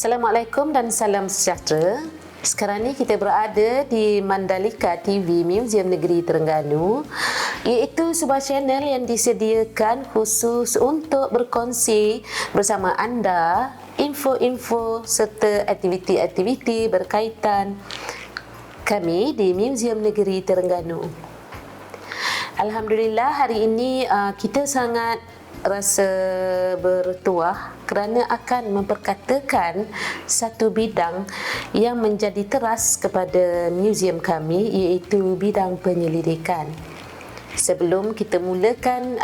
Assalamualaikum dan salam sejahtera. Sekarang ni kita berada di Mandalika TV Museum Negeri Terengganu, iaitu sebuah channel yang disediakan khusus untuk berkongsi bersama anda info-info serta aktiviti-aktiviti berkaitan kami di Museum Negeri Terengganu. Alhamdulillah, hari ini kita sangat rasa bertuah kerana akan memperkatakan satu bidang yang menjadi teras kepada museum kami, iaitu bidang penyelidikan. Sebelum kita mulakan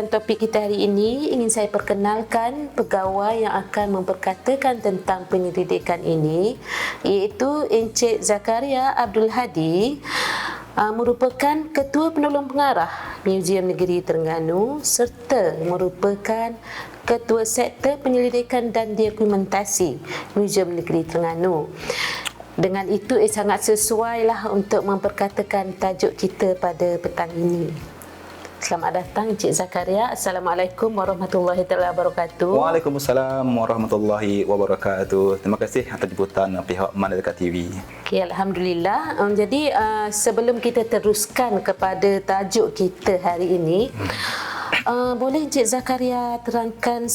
topik kita hari ini, ingin saya perkenalkan pegawai yang akan memperkatakan tentang penyelidikan ini, iaitu Encik Zakaria Abdul Hadi, merupakan Ketua Penolong Pengarah Museum Negeri Terengganu serta merupakan Ketua Sektor Penyelidikan dan Dokumentasi Museum Negeri Terengganu. Dengan itu sangat sesuailah untuk memperkatakan tajuk kita pada petang ini. Selamat datang Encik Zakaria. Assalamualaikum warahmatullahi wabarakatuh. Waalaikumsalam warahmatullahi wabarakatuh. Terima kasih atas jemputan pihak Mandalika TV. Okay, Alhamdulillah. Jadi sebelum kita teruskan kepada tajuk kita hari ini, boleh Encik Zakaria terangkan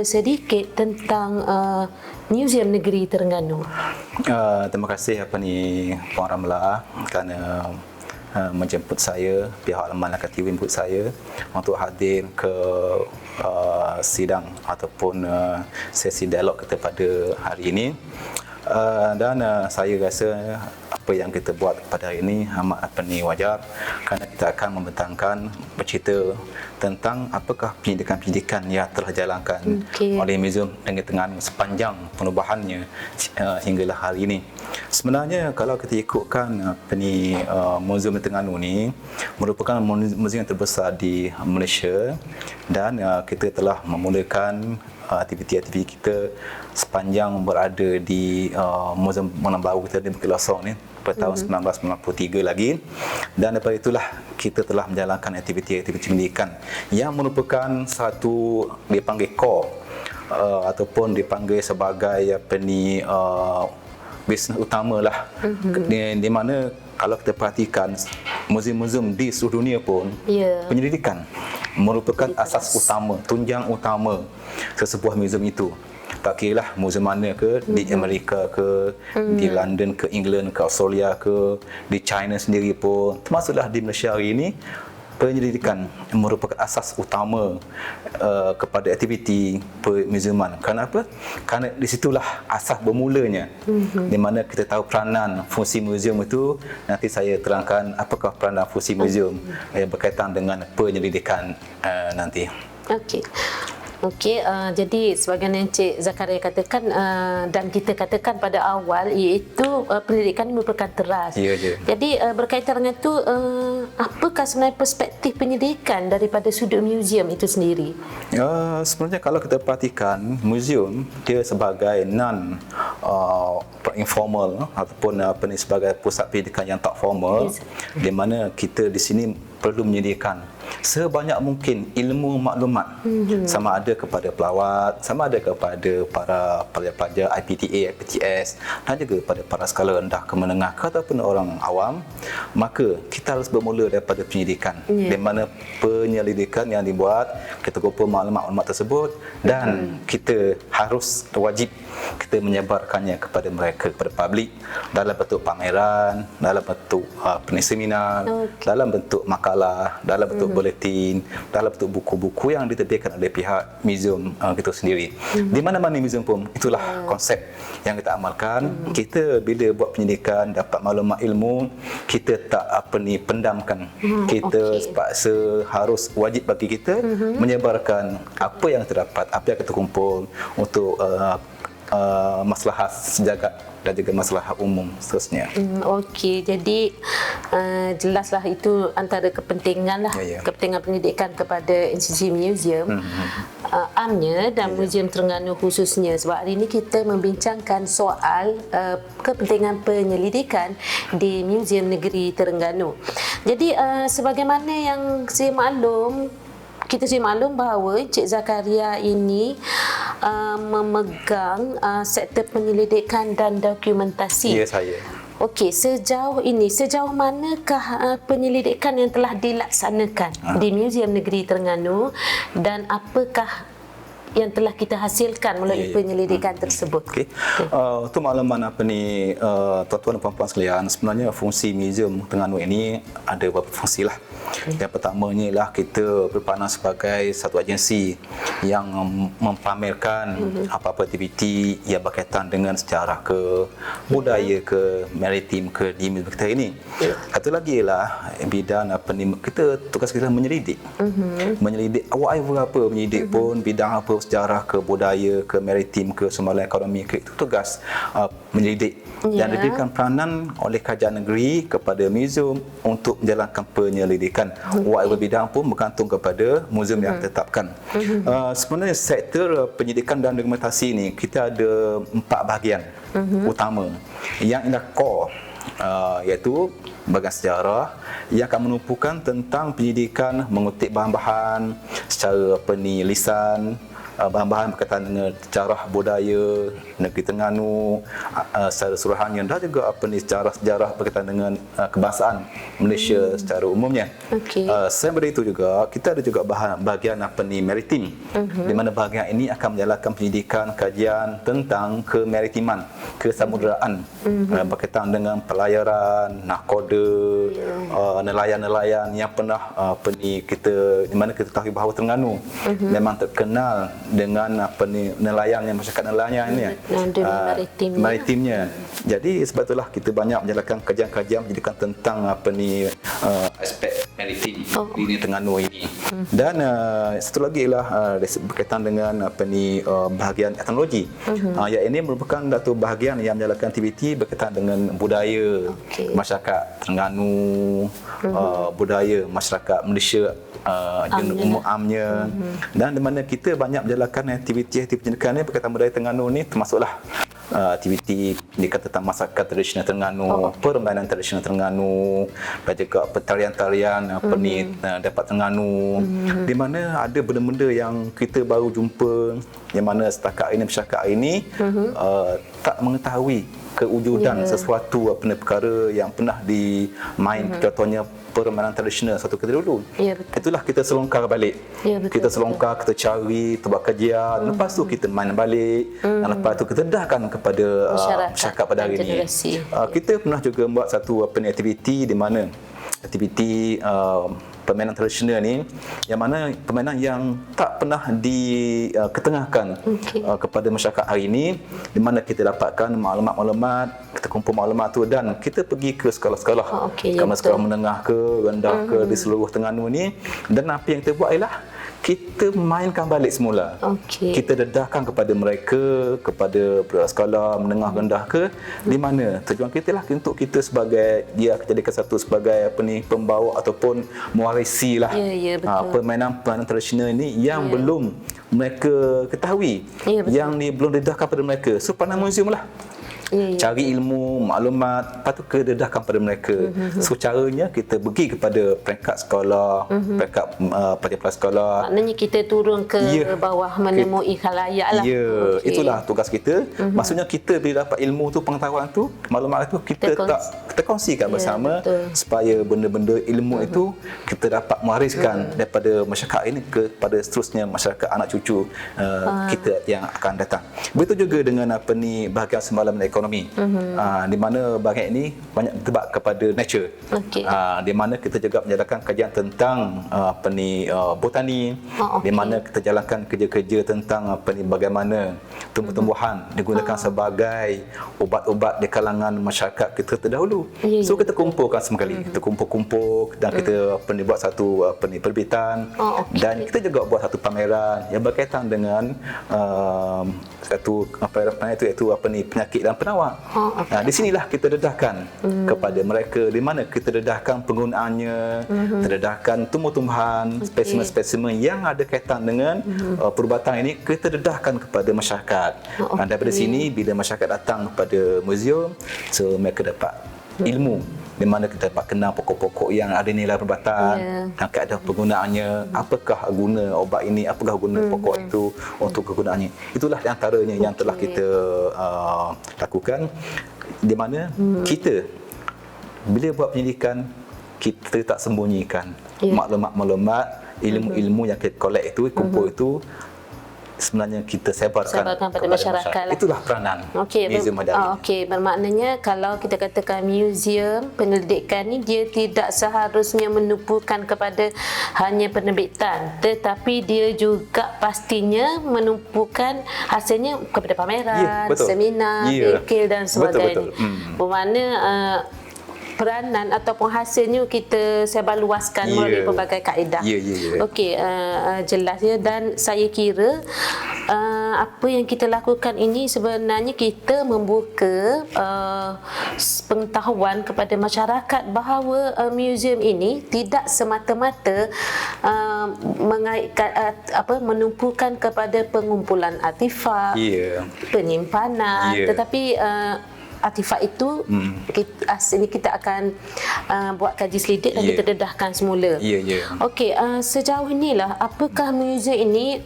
sedikit tentang Museum Negeri Terengganu? Terima kasih Puan Ramla kerana menjemput saya, pihak Mandalika TV menjemput saya untuk hadir ke sidang ataupun sesi dialog kita pada hari ini. Dan saya rasa apa yang kita buat pada hari ini amat wajar kerana kita akan membentangkan bercerita tentang apakah pendidikan-pendidikan yang telah dijalankan oleh Museum Negeri Terengganu sepanjang penubuhannya hinggalah hari ini. Sebenarnya kalau kita ikutkan Museum Negeri Terengganu ni merupakan museum yang terbesar di Malaysia, dan kita telah memulakan aktiviti-aktiviti kita sepanjang berada di Museum Menang Baru kita di Bukit Losong ni pada tahun 1993 lagi. Dan daripada itulah kita telah menjalankan aktiviti-aktiviti pendidikan yang merupakan satu dipanggil core ataupun dipanggil sebagai bisnes utama lah. Di mana kalau kita perhatikan muzium-muzium di seluruh dunia pun, penyelidikan merupakan asas utama, tunjang utama sesebuah muzium itu. Tak kira lah muzium mana ke, di Amerika ke, di London ke, England ke, Australia ke, di China sendiri pun, termasuklah di Malaysia hari ini, penyelidikan merupakan asas utama kepada aktiviti permuziuman. Kenapa? Kerana di situlah asas bermulanya, di mana kita tahu peranan fungsi muzium itu. Nanti saya terangkan apakah peranan fungsi muzium berkaitan dengan penyelidikan nanti. Okey, jadi sebagaimana Encik Zakaria katakan dan kita katakan pada awal, iaitu pendidikan merupakan teras. Jadi berkaitan dengan itu, apakah sebenarnya perspektif pendidikan daripada sudut museum itu sendiri? Sebenarnya kalau kita perhatikan, museum dia sebagai informal ataupun sebagai pusat pendidikan yang tak formal, di mana kita di sini perlu menyediakan sebanyak mungkin ilmu maklumat, sama ada kepada pelawat, sama ada kepada para pelajar IPTA, IPTS, dan juga kepada para skala rendah ke menengah ataupun orang awam. Maka kita harus bermula daripada penyelidikan, di mana penyelidikan yang dibuat, kita kumpul maklumat-maklumat tersebut, dan kita harus wajib kita menyebarkannya kepada mereka, kepada publik, dalam bentuk pameran, dalam bentuk seminar, dalam bentuk makalah, dalam bentuk buletin, dalam bentuk buku-buku yang diterbitkan oleh pihak museum kita sendiri. Di mana-mana museum pun itulah konsep yang kita amalkan. Kita bila buat penyelidikan, dapat maklumat ilmu, kita tak pendamkan. Kita sepaksa harus wajib bagi kita menyebarkan apa yang terdapat, apa yang kita kumpul untuk maslahat sejagat dan juga masalah umum seterusnya. Okey, jadi jelaslah itu antara kepentingan lah, kepentingan pendidikan kepada institusi museum amnya dan Museum Terengganu khususnya. Sebab hari ini kita membincangkan soal kepentingan penyelidikan di Museum Negeri Terengganu. Jadi sebagaimana yang saya maklum, kita maklum bahawa Encik Zakaria ini memegang sektor penyelidikan dan dokumentasi. Ya, saya. Okey, sejauh manakah penyelidikan yang telah dilaksanakan di Muzium Negeri Terengganu dan apakah yang telah kita hasilkan melalui penyelidikan tersebut? Okey. Untuk makluman tuan-tuan dan puan-puan sekalian, sebenarnya fungsi Muzium Terengganu ini ada beberapa fungsi lah. Yang pertamanya ialah kita berperanan sebagai satu agensi yang mempamerkan apa-apa aktiviti yang berkaitan dengan sejarah ke, budaya ke, maritim ke di muzium kita ini. Satu lagi ialah bidang kita tugas kita menyelidik. Menyelidik whatever apa menyelidik pun, bidang apa, sejarah ke, budaya ke, maritim ke, sumber ekonomi ke, itu tugas menyelidik. Dan diberikan peranan oleh kerajaan negeri kepada muzium untuk menjalankan penyelidikan. Whatever bidang pun bergantung kepada muzium yang ditetapkan. Sebenarnya sektor penyelidikan dan dokumentasi ini kita ada 4 bahagian utama. Yang ialah core, iaitu bahagian sejarah yang akan menumpukan tentang penyelidikan, mengutip bahan-bahan secara lisan, bahan-bahan berkaitan dengan sejarah budaya negeri Terengganu secara suruhannya, dan juga sejarah berkaitan dengan kebangsaan Malaysia secara umumnya. Selain daripada itu juga kita ada juga bahagian maritim, di mana bahagian ini akan menjalankan pendidikan kajian tentang kemaritiman, kesamudraan, berkaitan dengan pelayaran, nahkoda, nelayan-nelayan yang pernah di mana kita tahu bahawa Terengganu memang terkenal dengan nelayan, masyarakat nelayan ni, maritimnya. Jadi sebab itulah kita banyak menjalankan kajian-kajian pendidikan tentang aspek maritim di Terengganu ini. Dan satu lagi ialah berkaitan dengan bahagian teknologi. Yang ini merupakan satu bahagian yang menjalankan aktiviti berkaitan dengan budaya masyarakat Terengganu, budaya masyarakat Malaysia umum amnya, dan di mana kita banyak menjalankan aktiviti pendidikan ni berkaitan budaya Terengganu ni, termasuklah aktiviti pendidikan tentang masyarakat tradisional Terengganu, permainan tradisional Terengganu, dan juga tarian-tarian dapat Terengganu, di mana ada benda-benda yang kita baru jumpa, yang mana setakat ini masyarakat ini tak mengetahui kewujudan sesuatu perkara yang pernah dimain, contohnya permainan tradisional suatu ketika dulu. Itulah kita selongkar balik. Kita selongkar, kita cari, kita buat kajian, lepas tu kita main balik, dan lepas tu kita dedahkan kepada masyarakat pada hari ini. Kita pernah juga buat satu aktiviti di mana aktiviti permainan tradisional ni, yang mana permainan yang tak pernah diketengahkan kepada masyarakat hari ini, di mana kita dapatkan maklumat-maklumat, kita kumpul maklumat tu, dan kita pergi ke sekolah-sekolah, sekolah menengah ke, rendah ke, di seluruh Terengganu ni, dan apa yang kita buat ialah kita mainkan balik semula. Kita dedahkan kepada mereka, kepada sekolah menengah rendah ke, di mana tujuan kita lah untuk kita sebagai, dia jadikan satu sebagai pembawa ataupun mewarisi lah permainan tradisional ini yang belum mereka ketahui, yang ni belum dedahkan pada mereka. So pandang muzium lah, cari ilmu, maklumat, lepas tu kededahkan pada mereka. So caranya kita pergi kepada peringkat sekolah, peringkat pelajar sekolah. Maknanya kita turun ke bawah menemui khalayak lah. Itulah tugas kita. Maksudnya kita bila dapat ilmu tu, pengetahuan tu, maklumat tu, kita kongsikan bersama, supaya benda-benda ilmu itu kita dapat mewariskan daripada masyarakat ini kepada seterusnya masyarakat anak cucu kita yang akan datang. Begitu juga dengan bahagian semalam ekonomi, di mana bahagian ini banyak terlibat kepada nature, di mana kita juga menjalankan kajian tentang botani, di mana kita jalankan kerja-kerja tentang bagaimana tumbuh-tumbuhan digunakan sebagai ubat-ubat di kalangan masyarakat kita terdahulu. So kita kumpulkan sekali, kita kumpul dan kita buat satu perbitan, dan kita juga buat satu pameran yang berkaitan dengan satu iaitu penyakit dan penawar. Di sinilah kita dedahkan kepada mereka, di mana kita dedahkan penggunaannya, kita dedahkan tumbuh-tumbuhan, spesimen-spesimen yang ada kaitan dengan perubatan ini, kita dedahkan kepada masyarakat. Daripada sini bila masyarakat datang kepada muzium, so mereka dapat ilmu di mana kita dapat kenal pokok-pokok yang ada nilai perubatan dan keadaan penggunaannya, apakah guna obat ini, apakah guna pokok itu untuk kegunaannya. Itulah di antaranya yang telah kita lakukan, di mana kita bila buat penyelidikan, kita tak sembunyikan maklumat-maklumat, ilmu-ilmu yang kita collect itu, kumpul itu, sebenarnya kita sebarkan pada masyarakat. Itulah peranan muzium Madari. Okey, bermaknanya kalau kita katakan muzium penyelidikan ni, dia tidak seharusnya menumpukan kepada hanya penerbitan, tetapi dia juga pastinya menumpukan hasilnya kepada pameran, seminar, ikil dan sebagainya. Bermakna peranan ataupun hasilnya kita sebarluaskan melalui pelbagai kaedah. Okey, jelas ya. Dan saya kira apa yang kita lakukan ini sebenarnya kita membuka pengetahuan kepada masyarakat bahawa muzium ini tidak semata-mata mengaitkan menumpukan kepada pengumpulan artifak, penyimpanan, tetapi artifak itu kita akan buat kaji selidik dan kita dedahkan semula. Okey, sejauh inilah apakah muzium ini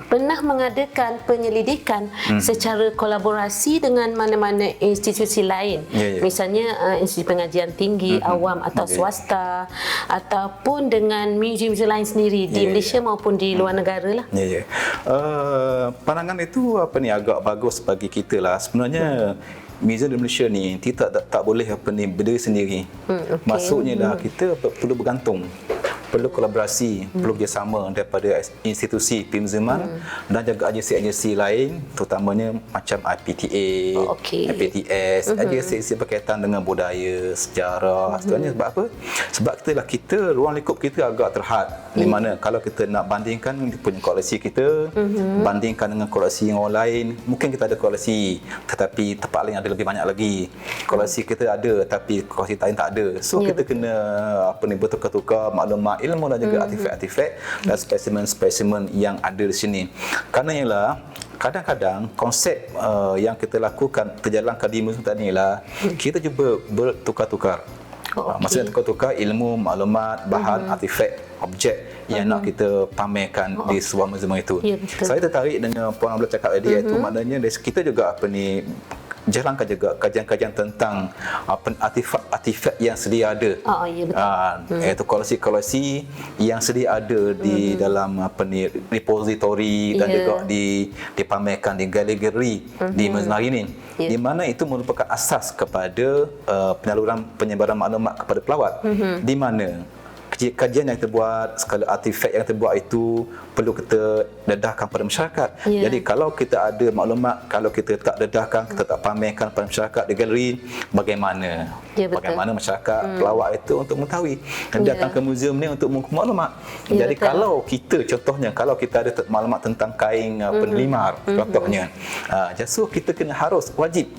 pernah mengadakan penyelidikan secara kolaborasi dengan mana-mana institusi lain, misalnya institusi pengajian tinggi awam atau swasta, ataupun dengan muzium-muzium lain sendiri di Malaysia maupun di luar negara lah. Pandangan itu agak bagus bagi kita lah. Sebenarnya muzium di Malaysia ni kita tak boleh berdiri sendiri. Maksudnya dah kita perlu bergantung, perlu kolaborasi, perlu kerjasama daripada institusi pemuziuman dan juga agensi-agensi lain, terutamanya macam IPTA, IPTS, agensi berkaitan dengan budaya, sejarah. Sebenarnya sebab apa? Sebab kita ruang lingkup kita agak terhad, di mana kalau kita nak bandingkan punya koleksi kita, bandingkan dengan koleksi yang orang lain, mungkin kita ada koleksi tetapi tempat lain ada lebih banyak lagi. Koleksi kita ada tapi koleksi lain tak ada. So kita kena bertukar-tukar maklumat, ilmu dan juga artifak-artifak dan spesimen-spesimen yang ada di sini. Kerana ialah kadang-kadang konsep yang kita lakukan terjalankan di muzium tadi ialah kita cuba bertukar-tukar. Maksudnya tukar-tukar ilmu, maklumat, bahan, artifak, objek yang nak kita pamerkan di sebuah muzium itu. Saya tertarik dengan Puan Abdul cakap tadi, iaitu maknanya kita juga jalankan juga kajian-kajian tentang artifak-artifak yang sedia ada. Iaitu koleksi-koleksi yang sedia ada di dalam repository dan juga dipamerkan di galeri di muzium hari ini. Di mana itu merupakan asas kepada penyaluran penyebaran maklumat kepada pelawat. Di mana kajian yang kita buat, skala artifak yang kita buat itu perlu kita dedahkan pada masyarakat. Jadi kalau kita ada maklumat, kalau kita tak dedahkan, kita tak pamerkan pada masyarakat di galeri, bagaimana masyarakat pelawat itu untuk mengetahui dan datang ke muzium ni untuk mengumpul maklumat. Jadi kalau kita contohnya, kalau kita ada maklumat tentang kain penlimar contohnya, so kita harus wajib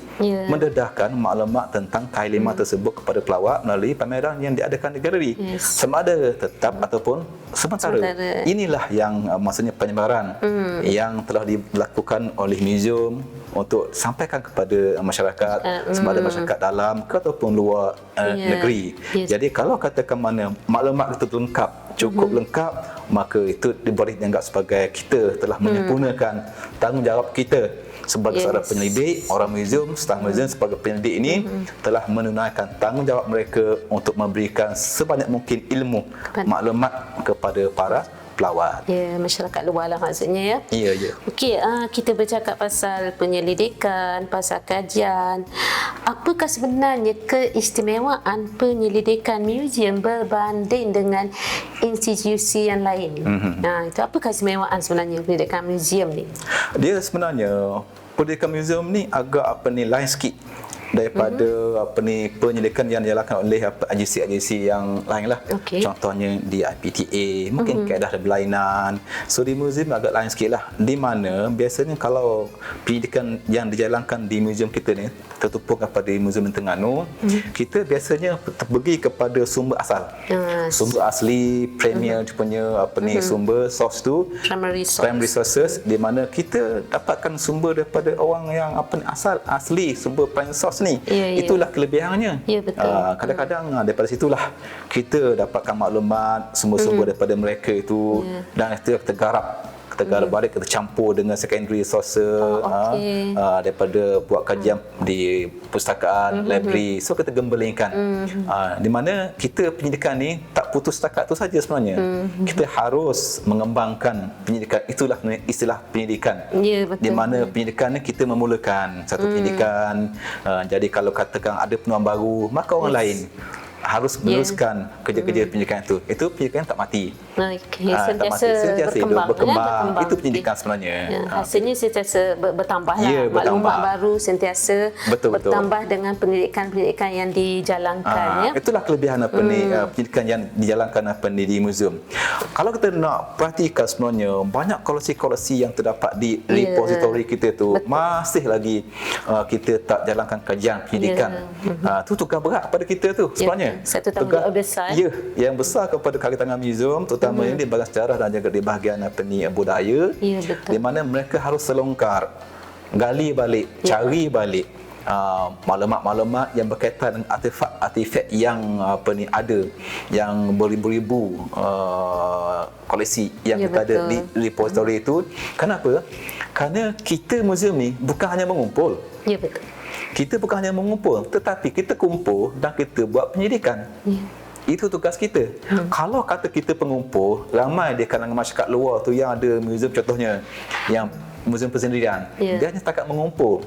mendedahkan maklumat tentang kain limar tersebut kepada pelawat melalui pameran yang diadakan di galeri. Sama ada tetap ataupun sementara. Inilah yang maksudnya penyebaran yang telah dilakukan oleh muzium untuk sampaikan kepada masyarakat, sama ada masyarakat dalam ataupun luar negeri. Jadi kalau katakan mana maklumat itu lengkap, cukup lengkap, maka itu boleh dianggap sebagai kita telah menyempurnakan tanggungjawab kita sebagai seorang penyelidik. Orang muzium, staf muzium sebagai penyelidik ini telah menunaikan tanggungjawab mereka untuk memberikan sebanyak mungkin ilmu, maklumat kepada para pelawat. Masyarakat luar lah maksudnya ya. Okey, kita bercakap pasal penyelidikan, pasal kajian. Apakah sebenarnya keistimewaan penyelidikan muzium berbanding dengan institusi yang lain? Itu apa keistimewaan sebenarnya penyelidikan muzium ni? Dia sebenarnya penyelidikan muzium ni agak lain sikit daripada penyelidikan yang dilakukan oleh agensi-agensi yang lain lah. Contohnya di IPTA mungkin kaedah dan berlainan. So di muzium agak lain sikit lah, di mana biasanya kalau penyelidikan yang dijalankan di muzium kita ni tertumpu kepada Muzium Terengganu, kita biasanya pergi kepada sumber asal, sumber asli, premier punya sumber source tu, primary resources, di mana kita dapatkan sumber daripada orang yang asal, asli, sumber prime source kos ni. Ya, ya. Itulah kelebihannya. Ya, betul. Kadang-kadang daripada situlah kita dapatkan maklumat sumber-sumber daripada mereka itu, dan itu kita garap balik, kita campur dengan secondary source, daripada buat kajian di perpustakaan, library, so kita gembelingkan. Di mana kita penyidikan ni tak putus setakat tu saja sebenarnya. Kita harus mengembangkan penyidikan. Itulah istilah penyidikan. Ya, betul. Di mana penyidikan ni kita memulakan satu penyidikan. Jadi kalau katakan ada peluang baru, maka orang lain harus meneruskan kerja-kerja penyidikan itu. Itu penyidikan tak mati. Okay. Sentiasa hidup, berkembang. Itu penyidikan sebenarnya. Hasilnya sentiasa bertambah lah. Ya, Maklumat baru sentiasa betul. bertambah dengan pendidikan-pendidikan yang dijalankan. Itulah kelebihan penyidikan yang dijalankan di muzium. Kalau kita nak perhatikan sebenarnya, banyak koleksi-koleksi yang terdapat di repository kita tu, masih lagi kita tak jalankan kajian penyidikan. Itu tugas berat pada kita tu sebenarnya. Satu tanggungjawab besar. Ya, yang besar kepada kaki tangan muzium, terutamanya di bahagian sejarah dan juga di bahagian budaya. Ya, betul. Di mana mereka harus selongkar, gali balik, cari balik maklumat-maklumat yang berkaitan dengan artifak yang ada, yang beribu-ribu koleksi yang kita ada di repository itu. Kenapa? Kerana kita muzium ni bukan hanya mengumpul. Ya, betul. Kita bukan hanya mengumpul, tetapi kita kumpul dan kita buat penyidikan. Itu tugas kita. Kalau kata kita pengumpul, ramai di kalangan masyarakat luar tu yang ada muzium, contohnya yang muzium persendirian, dia hanya setakat mengumpul.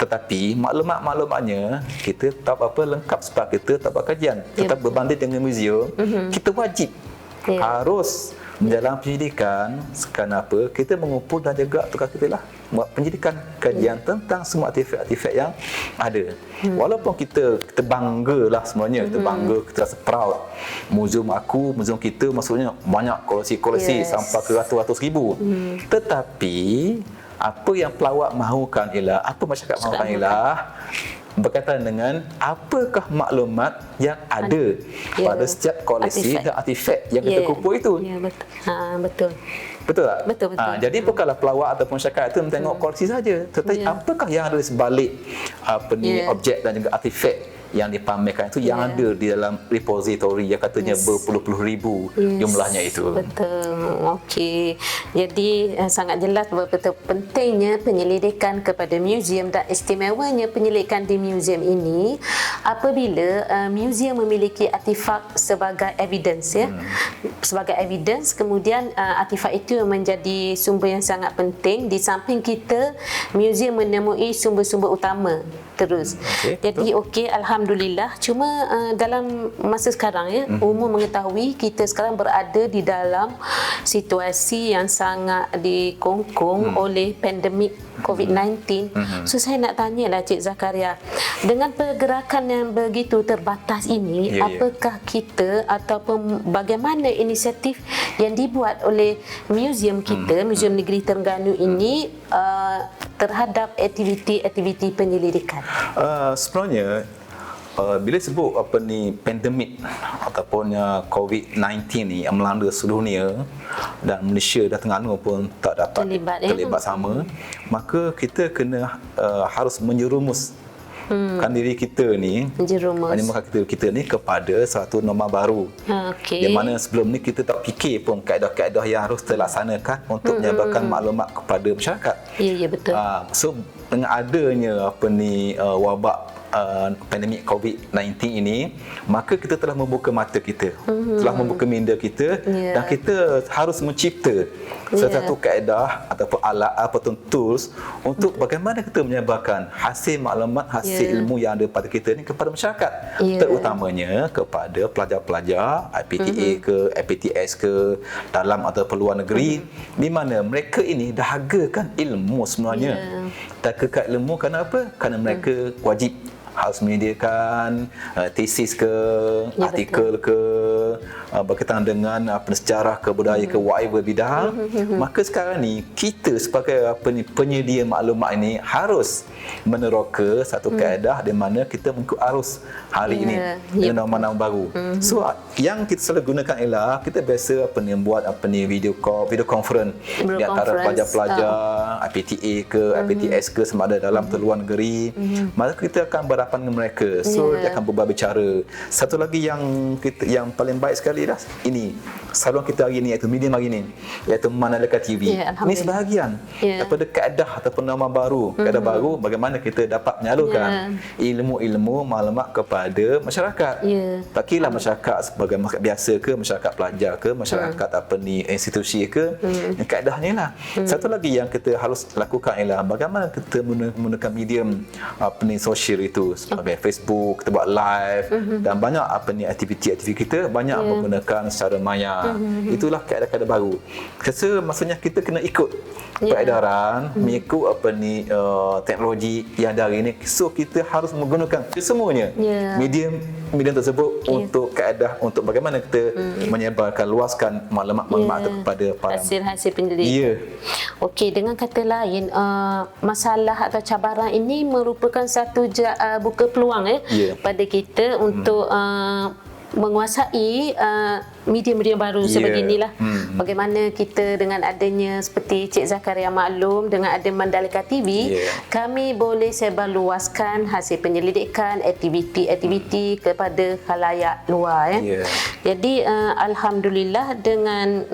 Tetapi maklumat-maklumatnya kita tak apa lengkap sebab kita tak buat kajian. Tetap berbanding dengan muzium, kita wajib harus menjalankan penyidikan. Kenapa? Kita mengumpul dan juga tugas kita lah buat penyidikan, kajian tentang semua artifak-artifak yang ada. Walaupun kita bangga lah sebenarnya, kita bangga, kita rasa proud. Muzium kita maksudnya banyak koleksi-koleksi sampai ke ratus-ratus ribu. Tetapi apa yang pelawak mahukan ialah, apa masyarakat mahukan ialah berkaitan dengan apakah maklumat yang ada pada setiap koleksi dan artifak yang kita kumpul itu. Ya, betul. Betul. Betul tak? Betul. Jadi bukanlah pelawak ataupun masyarakat itu tengok koleksi saja, tetapi apakah yang ada di sebalik objek dan juga artifak yang dipamerkan itu yang ada di dalam repository yang katanya berpuluh-puluh ribu jumlahnya itu. Betul. Okey. Jadi sangat jelas betul pentingnya penyelidikan kepada muzium dan istimewanya penyelidikan di muzium ini apabila muzium memiliki artifak sebagai evidence sebagai evidence, kemudian artifak itu menjadi sumber yang sangat penting. Di samping kita muzium menemui sumber-sumber utama terus. Jadi alhamdulillah, cuma dalam masa sekarang umum mengetahui kita sekarang berada di dalam situasi yang sangat dikongkong oleh pandemik COVID-19. So saya nak tanyalah Cik Zakaria, dengan pergerakan yang begitu terbatas ini, apakah kita ataupun bagaimana inisiatif yang dibuat oleh muzium kita, Muzium Negeri Terengganu ini terhadap aktiviti-aktiviti penyelidikan? Sebenarnya bila sebut pandemik ataupun COVID-19 ni yang melanda seluruh dunia dan Malaysia dan Terengganu pun tak dapat terlibat sama, maka kita kena harus menjerumus diri kita ni, kita ni kepada satu norma baru. Di mana sebelum ni kita tak fikir pun kaedah-kaedah yang harus terlaksanakan untuk menyebarkan maklumat kepada masyarakat. Ya, betul. So dengan adanya wabak pandemik COVID-19 ini, maka kita telah membuka mata kita, telah membuka minda kita, dan kita harus mencipta satu kaedah ataupun alat ataupun tools untuk bagaimana kita menyebarkan hasil maklumat, hasil ilmu yang ada pada kita ni kepada masyarakat, terutamanya kepada pelajar-pelajar IPTA ke IPTS ke dalam ataupun luar negeri, di mana mereka ini dahagakan ilmu sebenarnya. Dahagakan ilmu kerana apa? Kerana mereka wajib harus menyediakan tesis ke, artikel ke, berkaitan dengan sejarah ke, budaya ke, whatever bidang. Maka sekarang ni kita sebagai penyedia maklumat ini harus meneroka satu kaedah di mana kita mengikut arus hari ini dengan norma-norma baru. So yang kita selalu gunakan ialah kita biasa buat video conference di antara pelajar-pelajar IPTA ke, IPTS ke, sama ada dalam atau luar negeri, maka kita akan berhadapan dengan mereka. So dia akan berbicara. Satu lagi yang paling baik sekali dah ini saluran kita hari ini, iaitu medium hari ini, iaitu Manalaka TV. Ini sebahagian daripada kaedah ataupun nama baru, kaedah baru bagaimana kita dapat menyalurkan ilmu-ilmu maklumat kepada masyarakat. Tak kira masyarakat sebagai masyarakat biasa ke, masyarakat pelajar ke, masyarakat institusi ke, kaedahnya lah. Satu lagi yang kita harus lakukan ialah bagaimana kita menggunakan medium sosial itu, sebagai Facebook, kita buat live, dan banyak aktiviti-aktiviti kita banyak menggunakan secara maya. Itulah kaedah-kaedah baru. Maksudnya kita kena ikut peredaran, mengikut teknologi yang ada hari ini. So kita harus menggunakan semuanya medium tersebut untuk kaedah, untuk bagaimana kita menyebarkan, luaskan maklumat-maklumat itu kepada para hasil-hasil penyelidikan. Okey, dengan kata lain, masalah atau cabaran ini merupakan satu buka peluang pada kita untuk menguasai media-media baru sebeginilah. Bagaimana kita dengan adanya seperti Cik Zakaria maklum, dengan ada Mandalika TV, kami boleh sebarluaskan hasil penyelidikan, aktiviti-aktiviti kepada khalayak luar. Jadi alhamdulillah dengan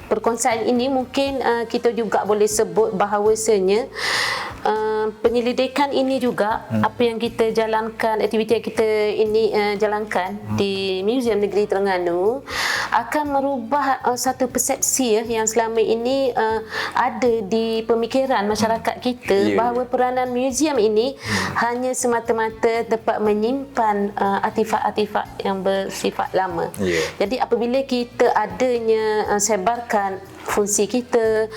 perkongsian ini mungkin kita juga boleh sebut bahawasanya penyelidikan ini juga apa yang kita jalankan, aktiviti yang kita ini jalankan di Museum Negeri Terengganu akan merubah satu persepsi yang selama ini ada di pemikiran masyarakat kita, bahawa peranan museum ini hanya semata-mata dapat menyimpan artifak-artifak yang bersifat lama. Jadi apabila kita adanya sebarkan fungsi kita,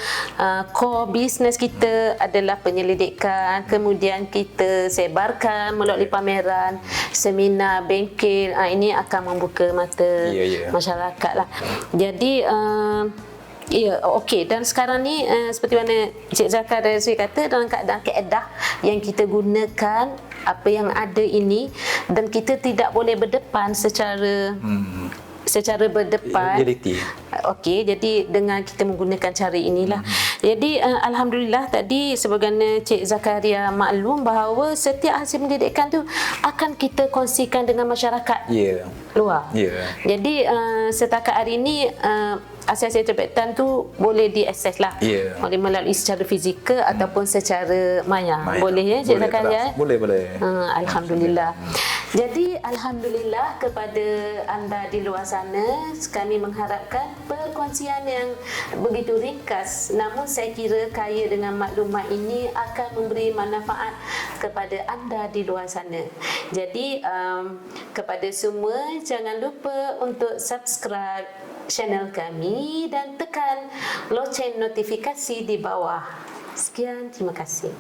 core business kita adalah penyelidikan, kemudian kita sebarkan melalui pameran, seminar, bengkel, ini akan membuka mata masyarakat lah. Jadi okey, dan sekarang ni seperti mana Cik Zakaria kata, dalam keadaan kaedah yang kita gunakan apa yang ada ini, dan kita tidak boleh berdepan secara berdepan. Okey, jadi dengan kita menggunakan cara inilah. Jadi alhamdulillah tadi sebagaimana Cik Zakaria maklum bahawa setiap hasil pendidikan tu akan kita kongsikan dengan masyarakat luar. Jadi setakat hari ini hasil-hasil terbitan tu boleh diakses lah, boleh melalui secara fizikal ataupun secara maya. Boleh Cik Zakaria? Boleh. Alhamdulillah. Jadi alhamdulillah kepada anda di luar sana, kami mengharapkan perkongsian yang begitu ringkas namun saya kira kaya dengan maklumat ini akan memberi manfaat kepada anda di luar sana. Jadi kepada semua, jangan lupa untuk subscribe channel kami dan tekan loceng notifikasi di bawah. Sekian, terima kasih.